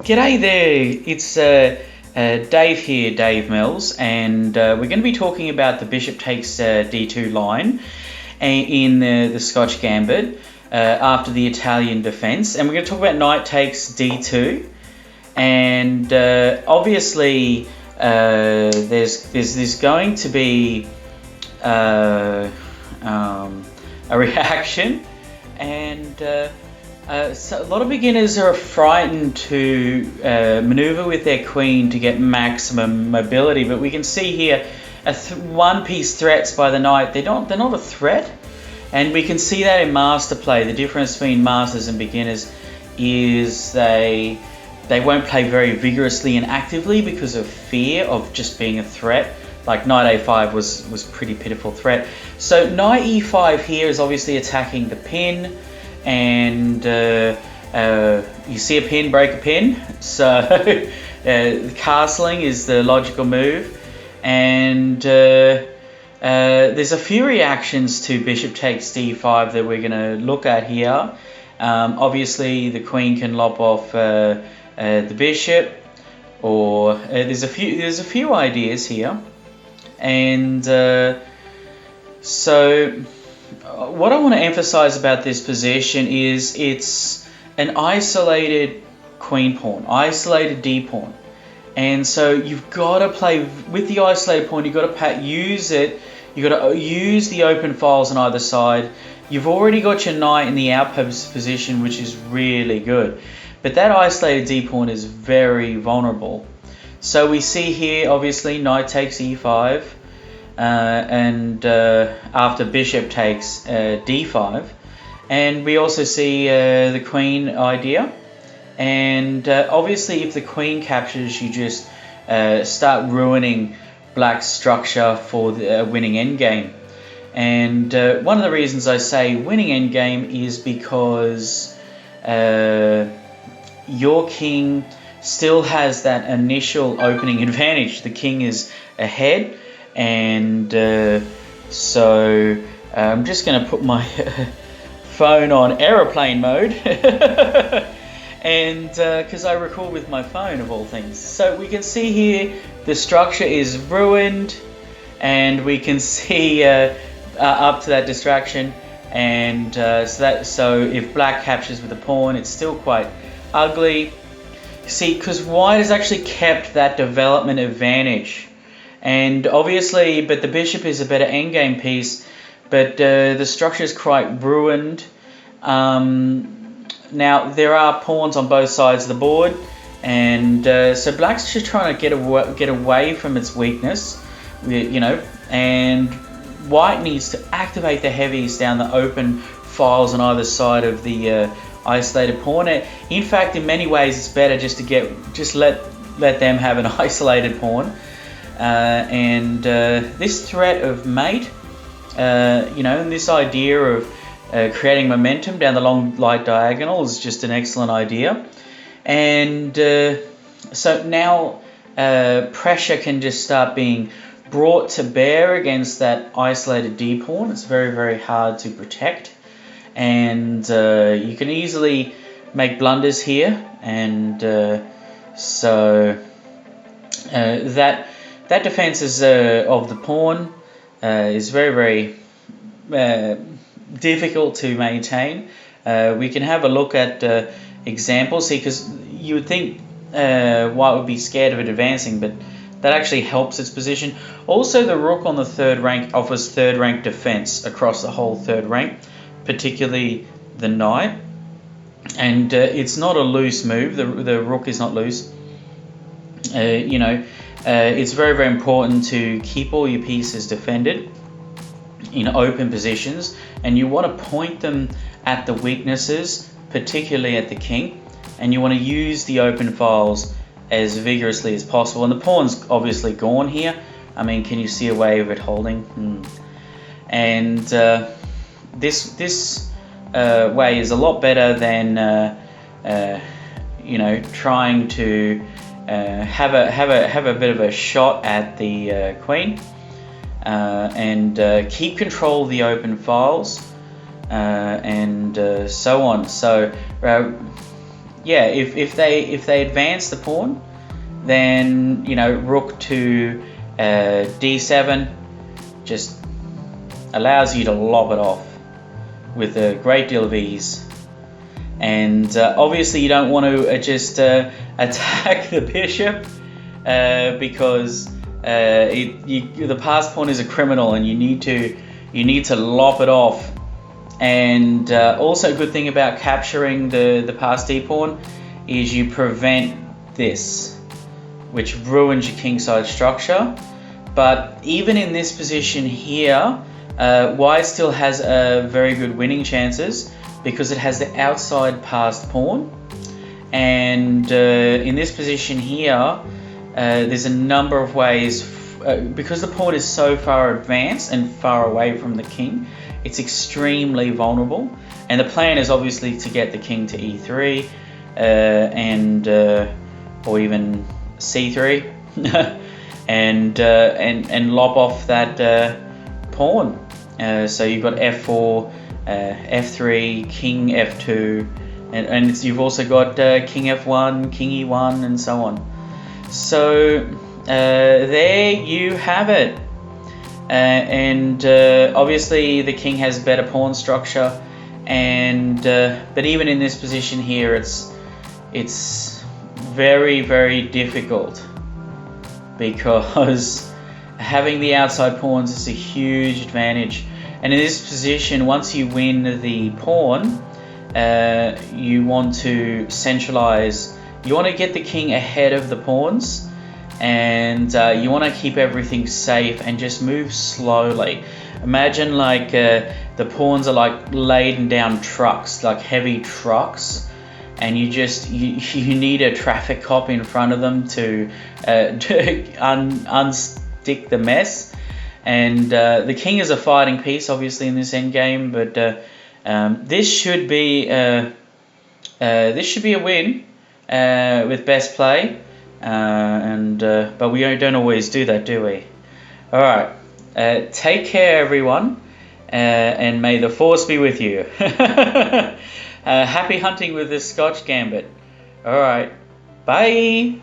G'day there, it's Dave here, Dave Mills, and we're going to be talking about the bishop takes d2 line in the Scotch Gambit after the Italian defence, and we're going to talk about knight takes d2, and obviously there's going to be a reaction, and so a lot of beginners are frightened to maneuver with their queen to get maximum mobility, but we can see here one-piece threats by the knight. They're not a threat, and we can see that in master play. The difference between masters and beginners is they won't play very vigorously and actively because of fear of just being a threat. Like knight a5 was pretty pitiful threat. So knight e5 here is obviously attacking the pin. And you see a pin, break a pin, so castling is the logical move, and there's a few reactions to bishop takes d5 that we're going to look at here. Obviously the queen can lop off the bishop, or there's a few ideas here, and so what I want to emphasize about this position is it's an isolated queen pawn, isolated d pawn, and so you've got to play with the isolated pawn. You've got to use it. You've got to use the open files on either side. You've already got your knight in the outpost position, which is really good, but that isolated d pawn is very vulnerable. So we see here, obviously, knight takes e5. And after bishop takes d5, and we also see the queen idea, and obviously if the queen captures, you just start ruining black's structure for the winning endgame. And one of the reasons I say winning endgame is because your king still has that initial opening advantage. The king is ahead. And so I'm just going to put my phone on aeroplane mode, and because I record with my phone of all things. So we can see here the structure is ruined, and we can see up to that distraction, and so if black captures with a pawn, it's still quite ugly. See, because white has actually kept that development advantage. And obviously, but the bishop is a better endgame piece, but the structure is quite ruined. Now, there are pawns on both sides of the board, and so black's just trying to get away from its weakness, and white needs to activate the heavies down the open files on either side of the isolated pawn. In fact, in many ways, it's better just to let them have an isolated pawn. And this threat of mate, and this idea of creating momentum down the long light diagonal is just an excellent idea. And so now pressure can just start being brought to bear against that isolated d pawn. It's very, very hard to protect, and you can easily make blunders here, and so that defense of the pawn is very, very difficult to maintain. We can have a look at examples here, because you would think white would be scared of it advancing, but that actually helps its position. Also, the rook on the third rank offers third rank defense across the whole third rank, particularly the knight. And it's not a loose move. The rook is not loose. It's very, very important to keep all your pieces defended in open positions, and you want to point them at the weaknesses, particularly at the king, and you want to use the open files as vigorously as possible. And the pawn's obviously gone here. I mean, can you see a way of it holding? And this way is a lot better than trying to have a bit of a shot at the queen, and keep control of the open files, and so on. So yeah, if they advance the pawn, then rook to d7 just allows you to lob it off with a great deal of ease. And obviously you don't want to just attack the bishop because the passed pawn is a criminal, and you need to lop it off. And also a good thing about capturing the passed d pawn is you prevent this, which ruins your kingside structure. But even in this position here, white still has very good winning chances because it has the outside passed pawn. And in this position here, there's a number of ways, because the pawn is so far advanced and far away from the king, it's extremely vulnerable. And the plan is obviously to get the king to e3 or even c3 and lop off that pawn. So you've got f4, f3, king f2, and you've also got king f1, king e1, and so on. So there you have it. And obviously the king has better pawn structure, and but even in this position here, it's very, very difficult, because having the outside pawns is a huge advantage. And in this position, once you win the pawn, you want to centralize. You want to get the king ahead of the pawns, and you want to keep everything safe and just move slowly. Imagine like the pawns are like laden down trucks, like heavy trucks, and you need a traffic cop in front of them to unstick the mess. And the king is a fighting piece, obviously, in this endgame, but this should be a win with best play. But we don't always do that, do we? All right. Take care, everyone, and may the force be with you. Happy hunting with the Scotch Gambit. All right. Bye.